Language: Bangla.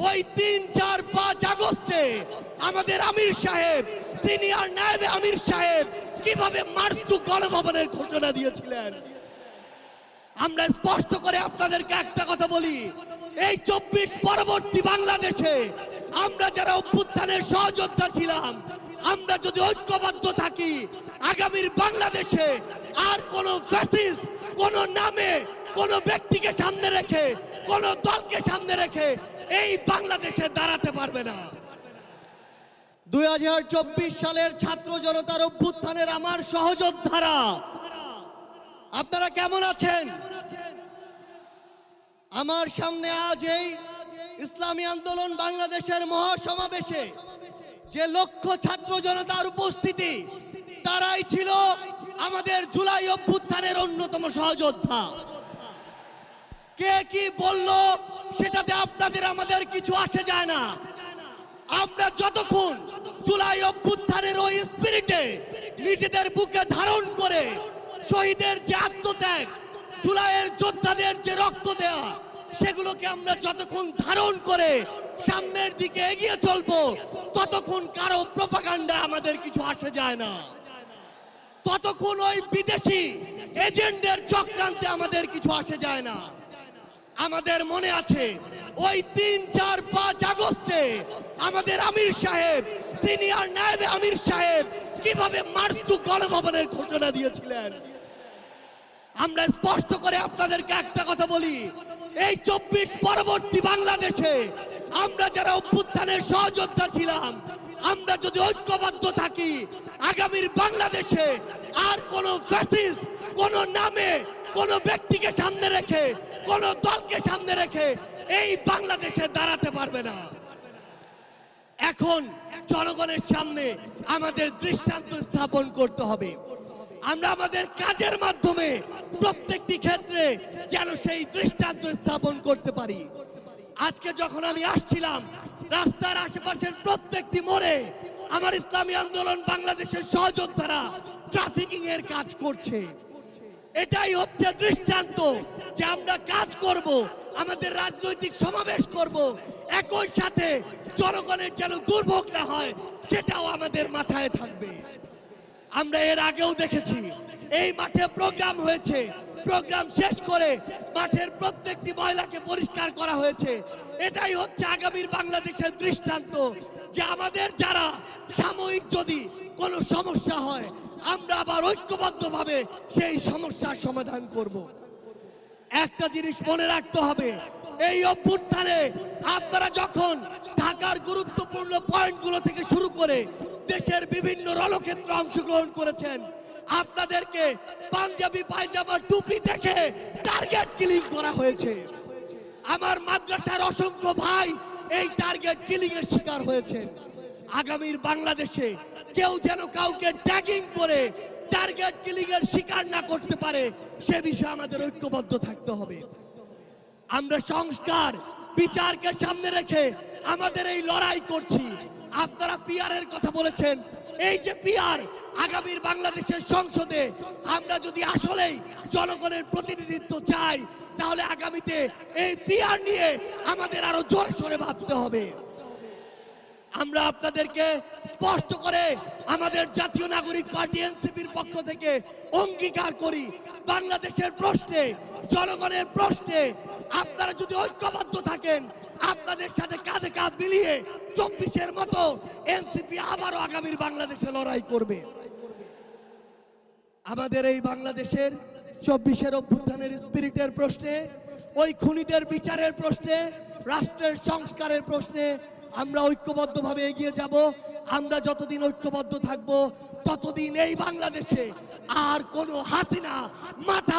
ওই ৩, ৪, ৫ আগস্টে আমাদের আমির সাহেব, সিনিয়র নায়েবে আমির সাহেব কিভাবে মার্চ টু গণভবনের ঘোষণা দিয়েছিলেন। আমরা স্পষ্ট করে আপনাদেরকে একটা কথা বলি, এই ২৪ পরবর্তী বাংলাদেশে আমরা যারা অভ্যুত্থানের সহযোদ্ধা ছিলাম, আমরা যদি ঐক্যবদ্ধ থাকি, আগামীর বাংলাদেশে আর কোন ফ্যাসিস্ট কোন নামে কোন ব্যক্তিকে সামনে রেখে কোন দলকে সামনে রেখে এই বাংলাদেশে দাঁড়াতে পারবে না। ২০২৪ সালের ছাত্র জনতার অভ্যুত্থানের আমার সহযোদ্ধারা, আপনারা কেমন আছেন? আমার সামনে আজ এই ইসলামী আন্দোলন বাংলাদেশের মহাসমাবেশে যে লক্ষ ছাত্র জনতার উপস্থিতি, তারাই ছিল আমাদের জুলাই অভ্যুত্থানের অন্যতম সহযোদ্ধা। কে কি বলল সেটাতে আপনাদের আমাদের কিছু আসে যায় না। আমরা যতক্ষণ জুলাই অভ্যুত্থানের ওই স্পিরিটে নিজেদের বুকে ধারণ করে শহীদের যে আত্মত্যাগ, জুলাইয়ের যোদ্ধাদের যে রক্ত দেয়া, সেগুলোকে আমরা যতক্ষণ ধারণ করে সামনের দিকে এগিয়ে চলবো, ততক্ষণ কারো প্রোপাগান্ডা আমাদের কিছু আসে যায় না। ততক্ষণ ওই বিদেশি এজেন্টদের চক্রান্তে আমাদের কিছু আসে যায় না। আমাদের মনে আছে ওই ৩, ৪, ৫ আগস্টে আমাদের আমির সাহেব, সিনিয়র নায়েবে আমির সাহেব কিভাবে মার্চ টু গণভবনের ঘোষণা দিয়েছিলেন। আমরা স্পষ্ট করে আপনাদেরকে একটা কথা বলি, এই ২৪ পরবর্তী বাংলাদেশে আমরা যারা অভ্যুত্থানের সহযোদ্ধা ছিলাম, আমরা যদি ঐক্যবদ্ধ থাকি, আগামীর বাংলাদেশে আর কোন ফ্যাসিস্ট কোন নামে কোন ব্যক্তিকে সামনে রেখে কোন দলকে সামনে রেখে এই বাংলাদেশে দাঁড়াতে পারবে না। এখন জনগণের সামনে আমাদের দৃষ্টান্ত স্থাপন করতে হবে। আমরা আমাদের কাজের মাধ্যমে প্রত্যেকটি ক্ষেত্রে যেন সেই দৃষ্টান্ত স্থাপন করতে পারি। আজকে যখন আমি আসছিলাম, রাস্তার আশেপাশের প্রত্যেকটি মোড়ে আমার ইসলামী আন্দোলন বাংলাদেশের সহযোদ্ধারা ট্রাফিকিং এর কাজ করছে। এটাই হচ্ছে দৃষ্টান্ত যে আমরা কাজ করব, আমাদের রাজনৈতিক সমাবেশ করব, একই সাথে জনগণের যেন দুর্ভোগ না হয় সেটাও আমাদের মাথায় থাকবে। আমরা এর আগেও দেখেছি এই মাঠে প্রোগ্রাম হয়েছে, প্রোগ্রাম শেষ করে মাঠের প্রত্যেকটি ময়লাকে পরিষ্কার করা হয়েছে। এটাই হচ্ছে আগামীর বাংলাদেশের দৃষ্টান্ত যে আমাদের যারা সাময়িক যদি কোনো সমস্যা হয়, আমরা আবার ঐক্যবদ্ধভাবে সেই সমস্যার সমাধান করব। একটা জিনিস মনে রাখতে হবে, এই অভ্যুত্থানে আপনারা যখন ঢাকার গুরুত্বপূর্ণ পয়েন্টগুলো থেকে শুরু করে দেশের বিভিন্ন রণক্ষেত্রে অংশগ্রহণ করেছেন, আপনাদেরকে পাঞ্জাবি পায়জামা টুপি দেখে টার্গেট কিলিং করা হয়েছে। আমার মাদ্রাসার অসংখ্য ভাই এই টার্গেট কিলিং এর শিকার হয়েছে। আগামীর বাংলাদেশে কেউ যেন কাউকে ট্যাগিং করে টার্গেট কিলিং এর শিকার না করতে পারে, সে বিষয়ে আমাদের ঐক্যবদ্ধ থাকতে হবে। আমরা সংস্কার বিচারকে সামনে রেখে আমাদের এই লড়াই করছি। আপনারা পিআর এর কথা বলেছেন, এই যে পিআর, আগামীর বাংলাদেশের সংসদে আমরা যদি আসলেই জনগণের প্রতিনিধিত্ব চাই, তাহলে আগামীতে এই পিআর নিয়ে আমাদের আরো জোরে সোরে ভাবতে হবে। আমরা আপনাদেরকে স্পষ্ট করে আমাদের জাতীয় নাগরিক পার্টি এনসিপির পক্ষ থেকে অঙ্গীকার করি, বাংলাদেশের প্রশ্নে, জনগণের প্রশ্নে আপনারা যদি ঐক্যবদ্ধ থাকেন, আপনাদের সাথে কাঁধে কাঁধ মিলিয়ে ২৪-এর মতো এনসিপি আবারও আগামীর বাংলাদেশে লড়াই করবে। আমাদের এই বাংলাদেশের ২৪-এর অভ্যুত্থানের স্পিরিটের প্রশ্নে, ওই খুনিদের বিচারের প্রশ্নে, রাষ্ট্রের সংস্কারের প্রশ্নে আমরা ঐক্যবদ্ধভাবে এগিয়ে যাব। আমরা যতদিন ঐক্যবদ্ধ থাকব, ততদিন এই বাংলাদেশে আর কোনো হাসিনা মাথা